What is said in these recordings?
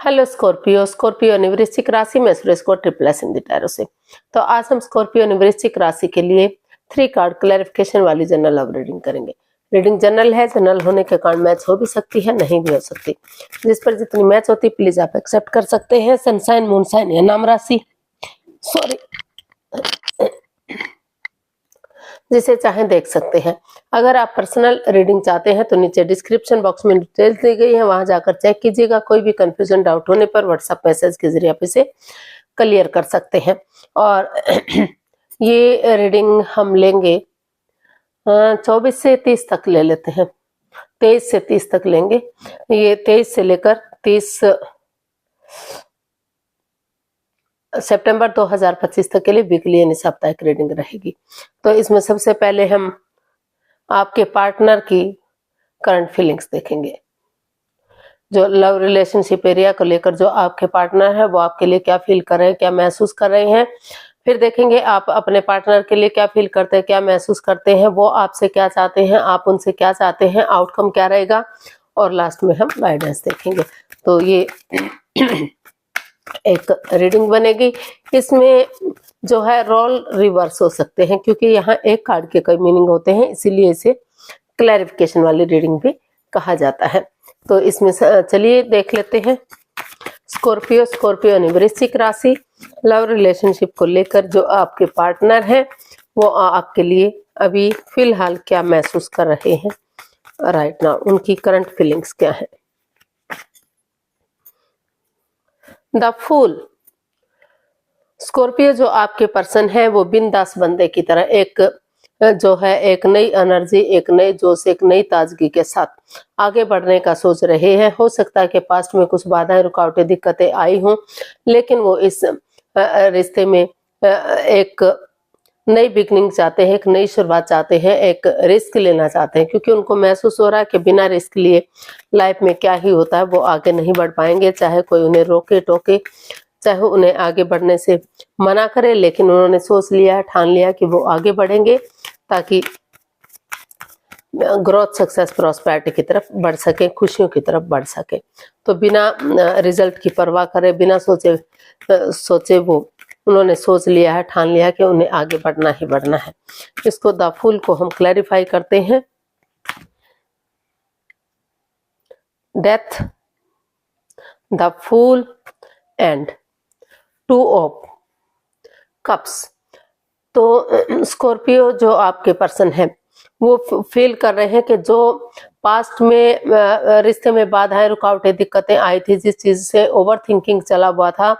Hello Scorpio. Scorpio ने वृश्चिक राशि में सूरज को triple S in the tarot से। तो आज हम स्कॉर्पियो ने वृश्चिक राशि के लिए 3 कार्ड क्लैरिफिकेशन वाली जनरल लव रीडिंग करेंगे। रीडिंग जनरल है, जनरल होने के कारण मैच हो भी सकती है, नहीं भी हो सकती। जिस पर जितनी मैच होती प्लीज आप एक्सेप्ट कर सकते हैं। सनसाइन, मूनसाइन या नाम राशि, सॉरी, जिसे चाहे देख सकते हैं। अगर आप पर्सनल रीडिंग चाहते हैं तो नीचे डिस्क्रिप्शन बॉक्स में डिटेल्स दी गई है, वहां जाकर चेक कीजिएगा। कोई भी कंफ्यूजन, डाउट होने पर व्हाट्सएप मैसेज के जरिए आप इसे क्लियर कर सकते हैं। और ये रीडिंग हम लेंगे 24 से 30 तक ले लेते हैं। 23 से 30 तक लेंगे। ये 23 से लेकर 30 सितंबर 2025 तक के लिए वीकली यानी साप्ताहिक रीडिंग रहेगी। तो इसमें सबसे पहले हम आपके पार्टनर की करंट फीलिंग्स देखेंगे। जो लव रिलेशनशिप एरिया को लेकर जो आपके पार्टनर है वो आपके लिए क्या फील कर रहे हैं, क्या महसूस कर रहे हैं। फिर देखेंगे आप अपने पार्टनर के लिए क्या फील करते हैं, क्या महसूस करते हैं, वो आपसे क्या चाहते हैं, आप उनसे क्या चाहते हैं, आउटकम क्या रहेगा। और लास्ट में हम गाइडेंस देखेंगे। तो ये एक रीडिंग बनेगी। इसमें जो है रोल रिवर्स हो सकते हैं, क्योंकि यहाँ एक कार्ड के कई मीनिंग होते हैं, इसीलिए इसे क्लैरिफिकेशन वाली रीडिंग भी कहा जाता है। तो इसमें चलिए देख लेते हैं। स्कॉर्पियो ने वृश्चिक राशि, लव रिलेशनशिप को लेकर जो आपके पार्टनर हैं वो आपके लिए अभी फिलहाल क्या महसूस कर रहे हैं राइट नाउ, उनकी करंट फीलिंग्स क्या है। The fool. स्कॉर्पियो जो आपके पर्सन है वो बिंदास बंदे की तरह एक जो है एक नई एनर्जी, एक नए जोश, एक नई ताजगी के साथ आगे बढ़ने का सोच रहे हैं। हो सकता है कि पास्ट में कुछ बाधाएं, रुकावटें, दिक्कतें आई हों, लेकिन वो इस रिश्ते में एक नई बिगनिंग चाहते हैं, एक नई शुरुआत चाहते हैं, एक रिस्क लेना चाहते हैं, क्योंकि उनको महसूस हो रहा है कि बिना रिस्क लिए लाइफ में क्या ही होता है, वो आगे नहीं बढ़ पाएंगे। चाहे कोई उन्हें रोके टोके, चाहे उन्हें आगे बढ़ने से मना करे, लेकिन उन्होंने सोच लिया है, ठान लिया कि वो आगे बढ़ेंगे ताकि ग्रोथ, सक्सेस, प्रॉस्पेरिटी की तरफ बढ़ सके, खुशियों की तरफ बढ़ सके। तो बिना रिजल्ट की परवाह करे, बिना सोचे वो उन्होंने सोच लिया है, ठान लिया कि उन्हें आगे बढ़ना ही बढ़ना है। इसको द फूल को हम क्लैरिफाई करते हैं। Death, the fool and 2 of cups. तो स्कॉर्पियो जो आपके पर्सन है वो फील कर रहे हैं कि जो पास्ट में रिश्ते में बाधाएं, रुकावटें, दिक्कतें आई थी, जिस चीज से ओवर थिंकिंग चला हुआ था,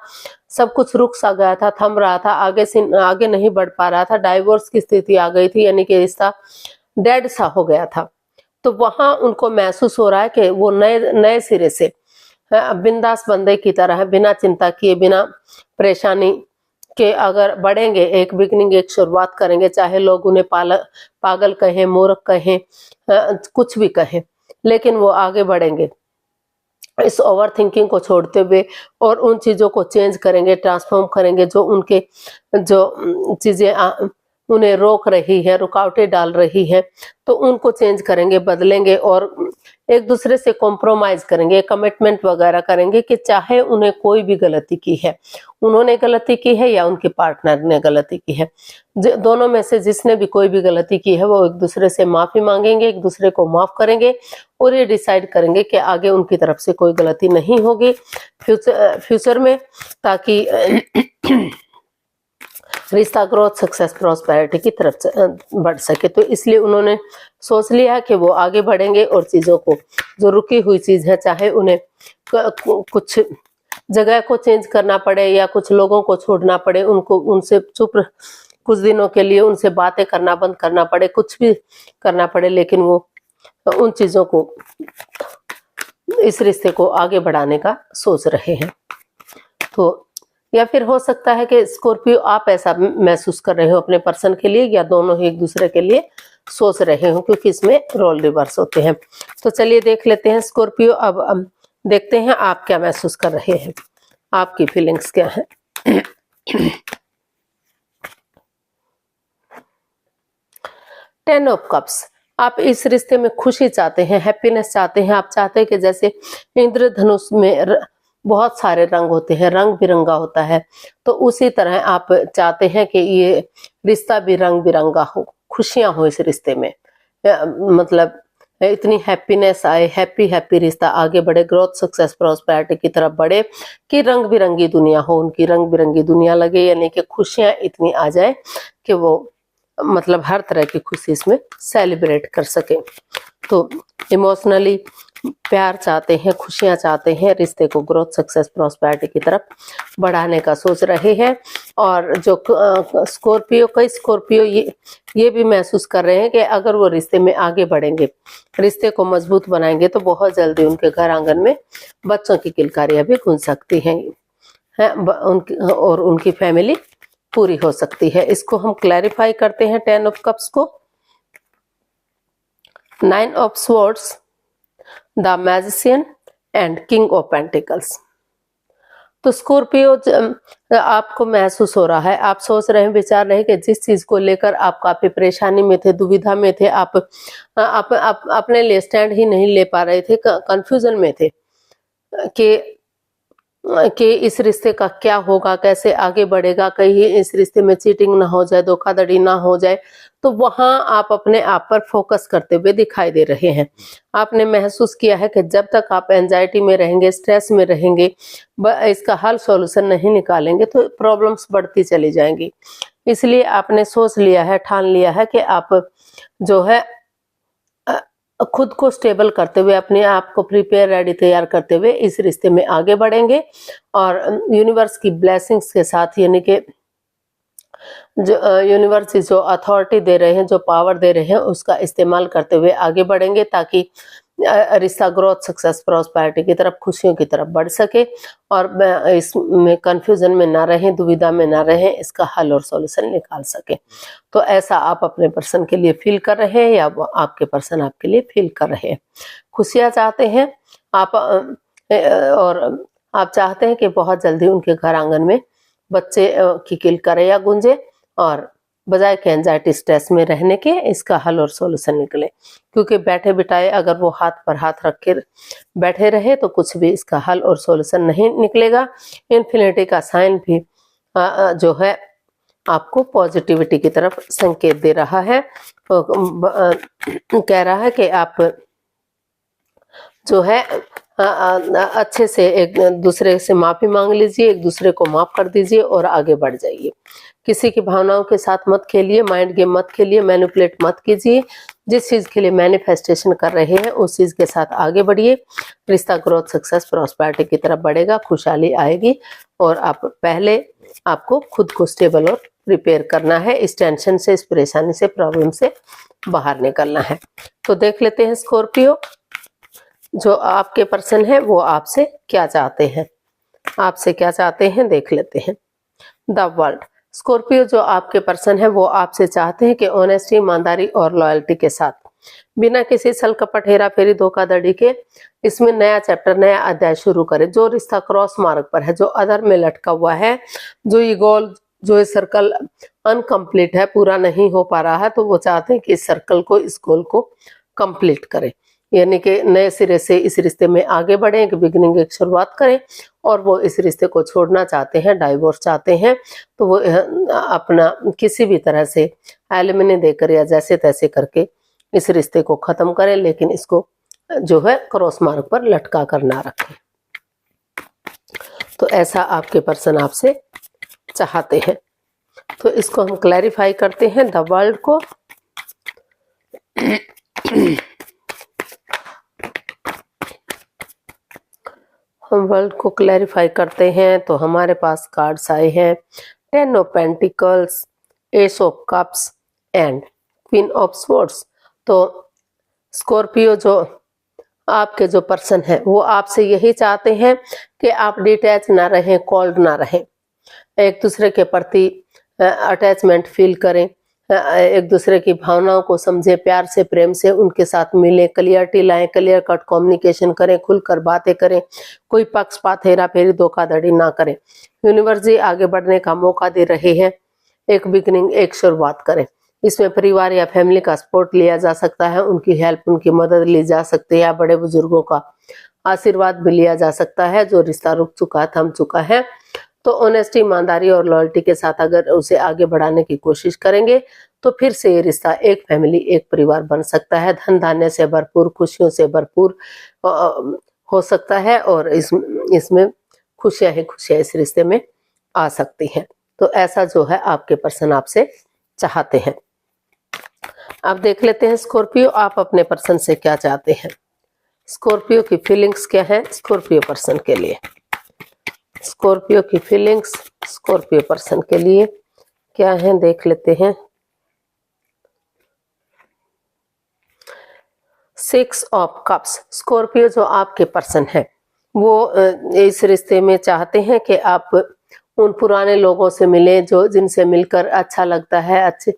सब कुछ रुक सा गया था, थम रहा था, आगे नहीं बढ़ पा रहा था, डाइवोर्स की स्थिति आ गई थी, यानी कि रिश्ता डेड सा हो गया था। तो वहां उनको महसूस हो रहा है कि वो नए सिरे से बिंदास बंदे की तरह बिना चिंता किए, बिना परेशानी के अगर बढ़ेंगे, एक बिगनिंग, एक शुरुआत करेंगे, चाहे लोग उन्हें पागल कहें, मूर्ख कहें, कुछ भी कहें, लेकिन वो आगे बढ़ेंगे इस ओवर थिंकिंग को छोड़ते हुए, और उन चीजों को चेंज करेंगे, ट्रांसफॉर्म करेंगे जो उनके जो चीजें उन्हें रोक रही है, रुकावटें डाल रही है, तो उनको चेंज करेंगे, बदलेंगे और एक दूसरे से कॉम्प्रोमाइज करेंगे, कमिटमेंट वगैरह करेंगे कि चाहे उन्हें कोई भी गलती की है, उन्होंने गलती की है या उनके पार्टनर ने गलती की है, दोनों में से जिसने भी कोई भी गलती की है वो एक दूसरे से माफी मांगेंगे, एक दूसरे को माफ करेंगे और ये डिसाइड करेंगे कि आगे उनकी तरफ से कोई गलती नहीं होगी फ्यूचर में, ताकि रिश्ता ग्रोथ, सक्सेस, प्रॉस्पेरिटी की तरफ बढ़ सके। तो इसलिए उन्होंने सोच लिया कि वो आगे बढ़ेंगे और चीजों को, जो रुकी हुई चीज है, चाहे उन्हें कुछ जगह को चेंज करना पड़े या कुछ लोगों को छोड़ना पड़े, उनको उनसे चुप कुछ दिनों के लिए उनसे बातें करना बंद करना पड़े, कुछ भी करना पड़े, लेकिन वो उन चीजों को, इस रिश्ते को आगे बढ़ाने का सोच रहे हैं। तो या फिर हो सकता है कि स्कॉर्पियो आप ऐसा महसूस कर रहे हो अपने पर्सन के लिए, या दोनों ही एक दूसरे के लिए सोच रहे हो, क्योंकि इसमें रोल रिवर्स होते हैं। तो चलिए देख लेते हैं स्कॉर्पियो, अब देखते हैं आप क्या महसूस कर रहे हैं, आपकी फीलिंग्स क्या है। 10 ऑफ कप्स। आप इस रिश्ते में खुशी चाहते हैं, हैप्पीनेस चाहते हैं। आप चाहते हैं कि जैसे इंद्रधनुष में बहुत सारे रंग होते हैं, रंग बिरंगा होता है। तो उसी तरह आप चाहते हैं कि ये रिश्ता भी रंग बिरंगा हो, खुशियां हो इस रिश्ते में, मतलब इतनी हैप्पीनेस आए, हैप्पी हैप्पी रिश्ता आगे बढ़े, ग्रोथ सक्सेस प्रॉस्पेरिटी की तरफ बढ़े कि रंग बिरंगी दुनिया हो, उनकी रंग बिरंगी दुनिया लगे, यानी कि खुशियां इतनी आ जाए कि वो मतलब हर तरह की खुशी इसमें सेलिब्रेट कर सके। तो इमोशनली प्यार चाहते हैं, खुशियां चाहते हैं, रिश्ते को ग्रोथ सक्सेस प्रॉस्पेरिटी की तरफ बढ़ाने का सोच रहे हैं। और जो स्कॉर्पियो, कई स्कॉर्पियो ये भी महसूस कर रहे हैं कि अगर वो रिश्ते में आगे बढ़ेंगे, रिश्ते को मजबूत बनाएंगे, तो बहुत जल्दी उनके घर आंगन में बच्चों की किलकारियां भी गूंज सकती हैं और उनकी फैमिली पूरी हो सकती है। इसको हम क्लैरिफाई करते हैं 10 ऑफ कप्स को। 9 of swords, the magician and king of pentacles. तो स्कॉर्पियो, आपको महसूस हो रहा है, आप सोच रहे हैं, विचार रहे हैं कि जिस चीज को लेकर आप काफी परेशानी में थे, दुविधा में थे, आप अपने लिए स्टैंड ही नहीं ले पा रहे थे, कंफ्यूजन में थे कि इस रिश्ते का क्या होगा, कैसे आगे बढ़ेगा, कहीं इस रिश्ते में चीटिंग ना हो जाए, धोखाधड़ी ना हो जाए, तो वहां आप अपने आप पर फोकस करते हुए दिखाई दे रहे हैं। आपने महसूस किया है कि जब तक आप एंजाइटी में रहेंगे, स्ट्रेस में रहेंगे, इसका हल सॉल्यूशन नहीं निकालेंगे, तो प्रॉब्लम्स बढ़ती चली जाएंगी। इसलिए आपने सोच लिया है, ठान लिया है कि आप जो है खुद को स्टेबल करते हुए, अपने आप को प्रिपेयर रेडी तैयार करते हुए इस रिश्ते में आगे बढ़ेंगे और यूनिवर्स की ब्लेसिंग्स के साथ, यानी कि जो यूनिवर्स जो अथॉरिटी दे रहे हैं, जो पावर दे रहे हैं, उसका इस्तेमाल करते हुए आगे बढ़ेंगे ताकि रिश्ता ग्रोथ सक्सेस प्रॉस्पेरिटी की तरफ, खुशियों की तरफ बढ़ सके और इसमें कंफ्यूजन में ना रहें, दुविधा में ना रहें, इसका हल और सॉल्यूशन निकाल सके। तो ऐसा आप अपने पर्सन के लिए फील कर रहे हैं या वो आपके पर्सन आपके लिए फील कर रहे हैं। खुशियां चाहते हैं आप और आप चाहते हैं कि बहुत जल्दी उनके घर आंगन में बच्चे की किलकारियां गूंजे और बजाय के एंजाइटी स्ट्रेस में रहने के इसका हल और सॉल्यूशन निकले। क्योंकि बैठे बिठाए अगर वो हाथ पर हाथ रख के बैठे रहे तो कुछ भी इसका हल और सॉल्यूशन नहीं निकलेगा। इन्फिनिटी का साइन भी जो है आपको पॉजिटिविटी की तरफ संकेत दे रहा है, कह रहा है कि आप जो है अच्छे से एक दूसरे से माफी मांग लीजिए, एक दूसरे को माफ कर दीजिए और आगे बढ़ जाइए। किसी की भावनाओं के साथ मत खेलिए, माइंड गेम मत खेलिए, मैनिपुलेट मत कीजिए। जिस चीज के लिए मैनिफेस्टेशन कर रहे हैं उस चीज के साथ आगे बढ़िए। रिश्ता ग्रोथ सक्सेस प्रॉस्पेरिटी की तरफ बढ़ेगा, खुशहाली आएगी और आपको खुद को स्टेबल और प्रिपेयर करना है। इस टेंशन से, इस परेशानी से, प्रॉब्लम से बाहर निकलना है। तो देख लेते हैं स्कॉर्पियो, जो आपके पर्सन है वो आपसे क्या चाहते हैं, आपसे क्या चाहते हैं देख लेते हैं। The world. स्कॉर्पियो जो आपके पर्सन है वो आपसे चाहते हैं कि ऑनेस्टी, ईमानदारी और लॉयल्टी के साथ, बिना किसी छल कपट, हेरा फेरी, धोखाधड़ी के इसमें नया चैप्टर, नया अध्याय शुरू करें। जो रिश्ता क्रॉस मार्ग पर है, जो अधर में लटका हुआ है, जो ये गोल, जो ये सर्कल अनकम्प्लीट है, पूरा नहीं हो पा रहा है, तो वो चाहते हैं कि इस सर्कल को, इस गोल को कंप्लीट करें, यानी कि नए सिरे से इस रिश्ते में आगे बढ़े, एक बिगिनिंग, एक शुरुआत करें। और वो इस रिश्ते को छोड़ना चाहते हैं, डाइवोर्स चाहते हैं, तो वो अपना किसी भी तरह से एलिमनी देकर या जैसे तैसे करके इस रिश्ते को खत्म करें, लेकिन इसको जो है क्रॉस मार्ग पर लटका कर ना रखें। तो ऐसा आपके पर्सन आपसे चाहते हैं। तो इसको हम क्लैरिफाई करते हैं द वर्ल्ड को। हम वर्ल्ड को क्लैरिफाई करते हैं तो हमारे पास कार्ड्स आए हैं 10 of pentacles, S of cups and queen of swords. तो स्कॉर्पियो जो आपके जो पर्सन है वो आपसे यही चाहते हैं कि आप डिटैच ना रहें, कोल्ड ना रहें, एक दूसरे के प्रति अटैचमेंट फील करें, एक दूसरे की भावनाओं को समझे, प्यार से, प्रेम से उनके साथ मिले, क्लियरिटी लाएं, क्लियर कट कम्युनिकेशन करें, खुलकर बातें करें, कोई पक्षपात, हेरा फेरी, धोखाधड़ी ना करें। यूनिवर्स जी आगे बढ़ने का मौका दे रहे हैं, एक बिगिनिंग, एक शुरुआत करें। इसमें परिवार या फैमिली का सपोर्ट लिया जा सकता है, उनकी हेल्प, उनकी मदद ली जा सकती है, या बड़े बुजुर्गों का आशीर्वाद भी लिया जा सकता है। जो रिश्ता रुक चुका थम चुका है, तो ऑनेस्टी, ईमानदारी और लॉयल्टी के साथ अगर उसे आगे बढ़ाने की कोशिश करेंगे तो फिर से ये रिश्ता एक फैमिली, एक परिवार बन सकता है। धन धान्य से भरपूर, खुशियों से भरपूर हो सकता है और इसमें खुशियां ही खुशियां इस रिश्ते में आ सकती हैं। तो ऐसा जो है आपके पर्सन आपसे चाहते हैं। अब देख लेते हैं स्कॉर्पियो, आप अपने पर्सन से क्या चाहते हैं। स्कॉर्पियो की फीलिंग्स क्या है स्कॉर्पियो पर्सन के लिए। स्कॉर्पियो की फीलिंग्स स्कॉर्पियो पर्सन के लिए क्या है, देख लेते हैं। 6 ऑफ कप्स। स्कॉर्पियो जो आपके पर्सन है वो इस रिश्ते में चाहते हैं कि आप उन पुराने लोगों से मिले जो जिनसे मिलकर अच्छा लगता है, अच्छे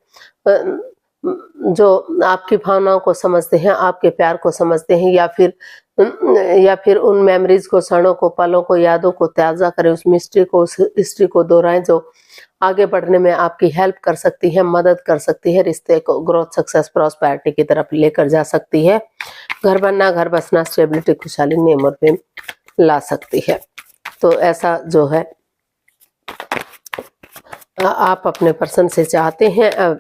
जो आपकी भावनाओं को समझते हैं, आपके प्यार को समझते हैं, या फिर उन मेमोरीज को, क्षणों को, पलों को, यादों को ताज़ा करें, उस मिस्ट्री को, उस हिस्ट्री को दोहराएं जो आगे बढ़ने में आपकी हेल्प कर सकती है, मदद कर सकती है, रिश्ते को ग्रोथ, सक्सेस, प्रॉस्पेरिटी की तरफ लेकर जा सकती है। घर बनना, घर बसना, स्टेबिलिटी, खुशहाली, नेम और फेम ला सकती है। तो ऐसा जो है आप अपने पर्सन से चाहते हैं। अब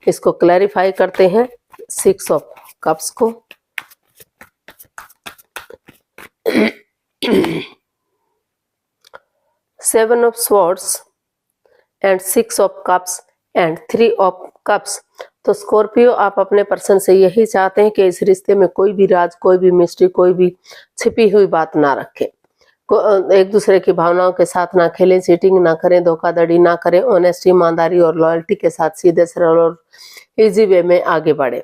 इसको क्लैरिफाई करते हैं 6 ऑफ कप्स को। Seven of swords and 6 of cups and 3 of cups. तो स्कॉर्पियो आप अपने पर्सन से यही चाहते हैं कि इस रिश्ते में कोई भी राज, कोई भी मिस्ट्री, कोई भी छिपी हुई बात ना रखें, एक दूसरे की भावनाओं के साथ ना खेलें, चीटिंग ना करें, धोखाधड़ी ना करें, ऑनेस्टी, ईमानदारी और लॉयल्टी के साथ सीधे सरल और इजी वे में आगे बढ़े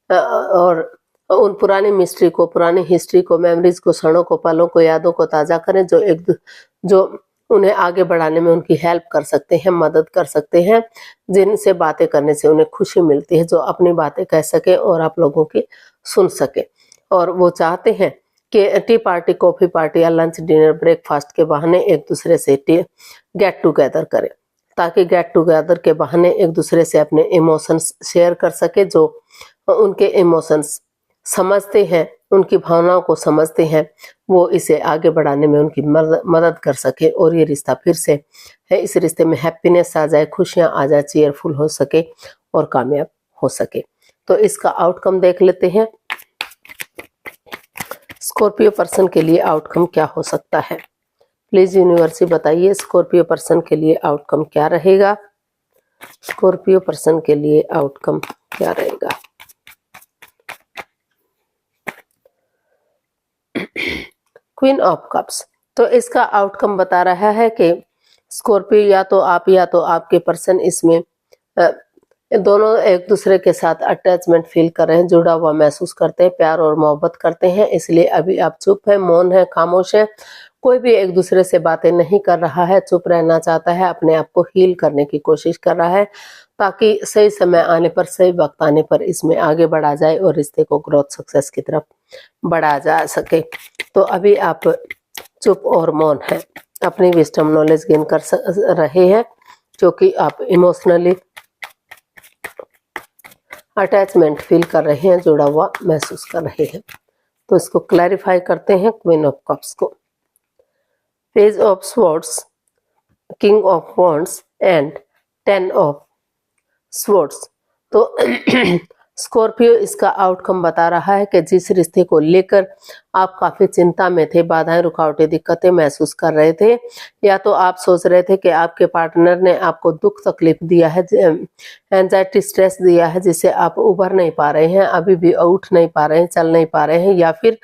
और उन पुरानी मिस्ट्री को, पुरानी हिस्ट्री को, मेमोरीज को, क्षणों को, पलों को, यादों को ताज़ा करें जो उन्हें आगे बढ़ाने में उनकी हेल्प कर सकते हैं, मदद कर सकते हैं, जिनसे बातें करने से उन्हें खुशी मिलती है, जो अपनी बातें कह सके और आप लोगों की सुन सके। और वो चाहते हैं कि टी पार्टी, कॉफी पार्टी या लंच, डिनर, ब्रेकफास्ट के बहाने एक दूसरे से गेट टुगेदर करें, ताकि गेट टुगेदर के बहाने एक दूसरे से अपने इमोशंस शेयर कर सके, जो उनके इमोशंस समझते हैं, उनकी भावनाओं को समझते हैं, वो इसे आगे बढ़ाने में उनकी मदद कर सके और ये रिश्ता फिर से है, इस रिश्ते में हैप्पीनेस आ जाए, खुशियां आ जाए, चीयरफुल हो सके और कामयाब हो सके। तो इसका आउटकम देख लेते हैं। स्कॉर्पियो पर्सन के लिए आउटकम क्या हो सकता है, प्लीज यूनिवर्सिटी बताइए स्कॉर्पियो पर्सन के लिए आउटकम क्या रहेगा। स्कॉर्पियो पर्सन के लिए आउटकम क्या रहेगा। Queen of cups. तो इसका आउटकम बता रहा है कि स्कॉर्पियो या तो आपके पर्सन इसमें दोनों एक दूसरे के साथ अटैचमेंट फील कर रहे हैं, जुड़ा हुआ महसूस करते हैं, प्यार और मोहब्बत करते हैं, इसलिए अभी आप चुप हैं, मौन है, खामोश है, कोई भी एक दूसरे से बातें नहीं कर रहा है, चुप रहना चाहता है, अपने आप को हील करने की कोशिश कर रहा है, ताकि सही समय आने पर, सही वक्त आने पर इसमें आगे बढ़ा जाए और रिश्ते को ग्रोथ, सक्सेस की तरफ बढ़ा जा सके। तो अभी आप चुप और मौन है, अपनी विस्डम नॉलेज गेन कर रहे हैं, क्योंकि आप इमोशनली अटैचमेंट फील कर रहे हैं, जुड़ा हुआ महसूस कर रहे हैं। तो इसको क्लैरिफाई करते हैं क्वीन ऑफ कप्स को। Page of swords, king of wands and 10 of swords. तो स्कॉर्पियो इसका आउटकम बता रहा है कि जिस रिश्ते को लेकर आप काफी चिंता में थे, बाधाएं, रुकावटें, दिक्कतें महसूस कर रहे थे, या तो आप सोच रहे थे कि आपके पार्टनर ने आपको दुख तकलीफ दिया है, एंजाइटी, स्ट्रेस दिया है, जिससे आप उभर नहीं पा रहे हैं, अभी भी उठ नहीं पा रहे हैं, चल नहीं पा रहे हैं, या फिर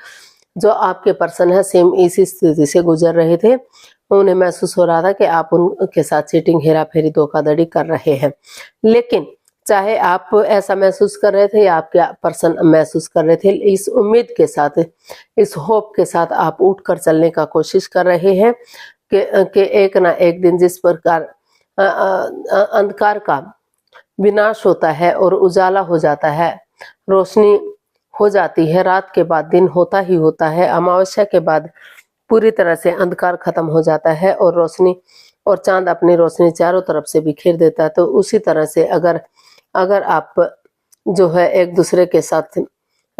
जो आपके पर्सन है सेम इसी स्थिति से गुजर रहे थे, उन्हें महसूस हो रहा था कि आप उनके साथ चीटिंग, हेरा फेरी, धोखाधड़ी कर रहे हैं। लेकिन चाहे आप ऐसा महसूस कर रहे थे या आपके पर्सन महसूस कर रहे थे, इस उम्मीद के साथ, इस होप के साथ आप उठकर चलने का कोशिश कर रहे हैं कि एक ना एक दिन जिस प्रकार अंधकार का विनाश होता है और उजाला हो जाता है, रोशनी हो जाती है, रात के बाद दिन होता ही होता है, अमावस्या के बाद पूरी तरह से अंधकार खत्म हो जाता है और रोशनी और चांद अपनी रोशनी चारों तरफ से बिखेर देता है। तो उसी तरह से अगर आप जो है एक दूसरे के साथ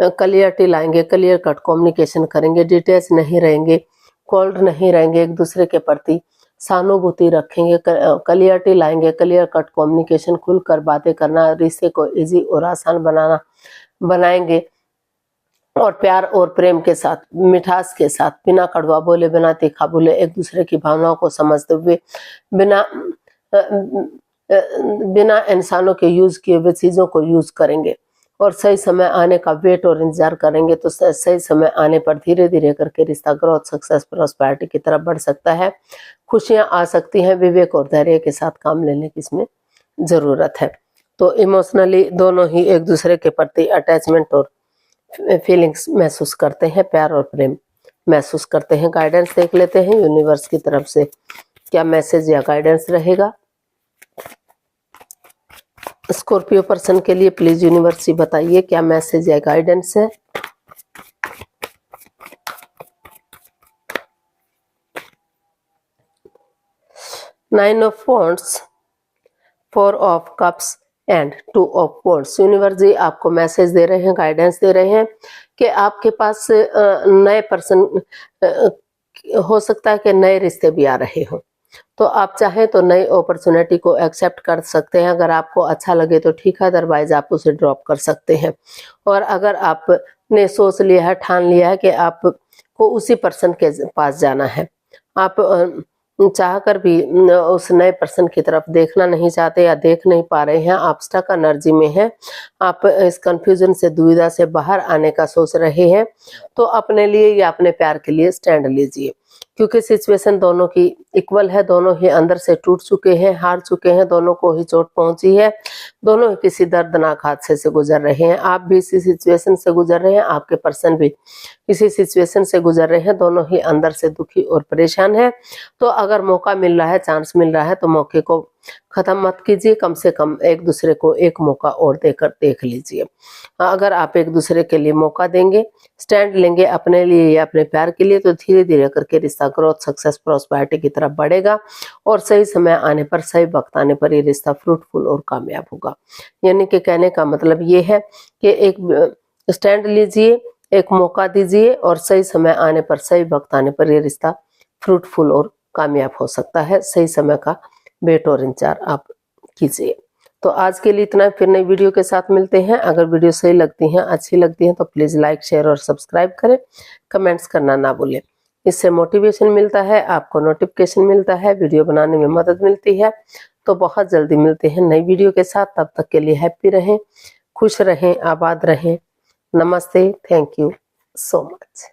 क्लियरिटी लाएंगे, क्लियर कट कम्युनिकेशन करेंगे, डिटेल्स नहीं रहेंगे, कोल्ड नहीं रहेंगे, एक दूसरे के प्रति सहानुभूति रखेंगे, क्लियरिटी लाएंगे, क्लियर कट कम्युनिकेशन, खुलकर बातें करना, रिश्ते को इजी और आसान बनाएंगे और प्यार और प्रेम के साथ, मिठास के साथ, बिना कड़वा बोले, बिना तीखा बोले, एक दूसरे की भावनाओं को समझते हुए, बिना इंसानों के यूज किए हुए चीजों को यूज करेंगे और सही समय आने का वेट और इंतजार करेंगे। तो सही समय आने पर धीरे धीरे करके रिश्ता ग्रोथ, सक्सेस, प्रॉस्पेरिटी की तरफ बढ़ सकता है। खुशियां आ सकती हैं। विवेक और धैर्य के साथ काम लेने की इसमें जरूरत है। तो इमोशनली दोनों ही एक दूसरे के प्रति अटैचमेंट और फीलिंग्स महसूस करते हैं, प्यार और प्रेम महसूस करते हैं। गाइडेंस देख लेते हैं यूनिवर्स की तरफ से क्या मैसेज या गाइडेंस रहेगा स्कॉर्पियो पर्सन के लिए। प्लीज यूनिवर्स ही बताइए क्या मैसेज या गाइडेंस है। Nine of wands, 4 of cups and 2 of wands. Universe जी आपको मैसेज दे रहे हैं, गाइडेंस दे रहे हैं कि आपके पास नए पर्सन हो सकता है कि नए रिश्ते भी आ रहे हों, तो आप चाहें तो नई अपॉर्चुनिटी को एक्सेप्ट कर सकते हैं। अगर आपको अच्छा लगे तो ठीक है, अदरवाइज आप उसे ड्रॉप कर सकते हैं। और अगर आपने सोच लिया है, ठान लिया है कि आपको उसी पर्सन के पास जाना है, आप चाह कर भी उस नए पर्सन की तरफ देखना नहीं चाहते या देख नहीं पा रहे हैं, आप स्टक एनर्जी में हैं, आप इस कंफ्यूजन से, दुविधा से बाहर आने का सोच रहे हैं, तो अपने लिए या अपने प्यार के लिए स्टैंड लीजिए। क्योंकि सिचुएशन दोनों की इक्वल है, दोनों ही अंदर से टूट चुके हैं, हार चुके हैं, दोनों को ही चोट पहुंची है, दोनों ही किसी दर्दनाक हादसे से गुजर रहे हैं। आप भी इसी सिचुएशन से गुजर रहे हैं, आपके पर्सन भी इसी सिचुएशन से गुजर रहे हैं, दोनों ही अंदर से दुखी और परेशान है। तो अगर मौका मिल रहा है, चांस मिल रहा है, तो मौके को खत्म मत कीजिए, कम से कम एक दूसरे को एक मौका और देकर देख लीजिए। अगर आप एक दूसरे के लिए मौका देंगे, स्टैंड लेंगे अपने लिए या अपने प्यार के लिए, तो धीरे धीरे करके रिश्ता ग्रोथ, सक्सेस, प्रॉस्पेरिटी की तरफ बढ़ेगा और सही समय आने पर, सही वक्त आने पर ये रिश्ता फ्रूटफुल और कामयाब होगा। यानी कि कहने का मतलब ये है कि एक स्टैंड लीजिए, एक मौका दीजिए और सही समय आने पर, सही वक्त आने पर ये रिश्ता फ्रूटफुल और कामयाब हो सकता है। सही समय का वेट और इंतजार आप कीजिए। तो आज के लिए इतना, फिर नई वीडियो के साथ मिलते हैं। अगर वीडियो सही लगती हैं, अच्छी लगती हैं, तो प्लीज लाइक, शेयर और सब्सक्राइब करें। कमेंट्स करना ना भूलें, इससे मोटिवेशन मिलता है, आपको नोटिफिकेशन मिलता है, वीडियो बनाने में मदद मिलती है। तो बहुत जल्दी मिलते हैं नई वीडियो के साथ। तब तक के लिए हैप्पी रहें, खुश रहें, आबाद रहें। नमस्ते, थैंक यू सो मच।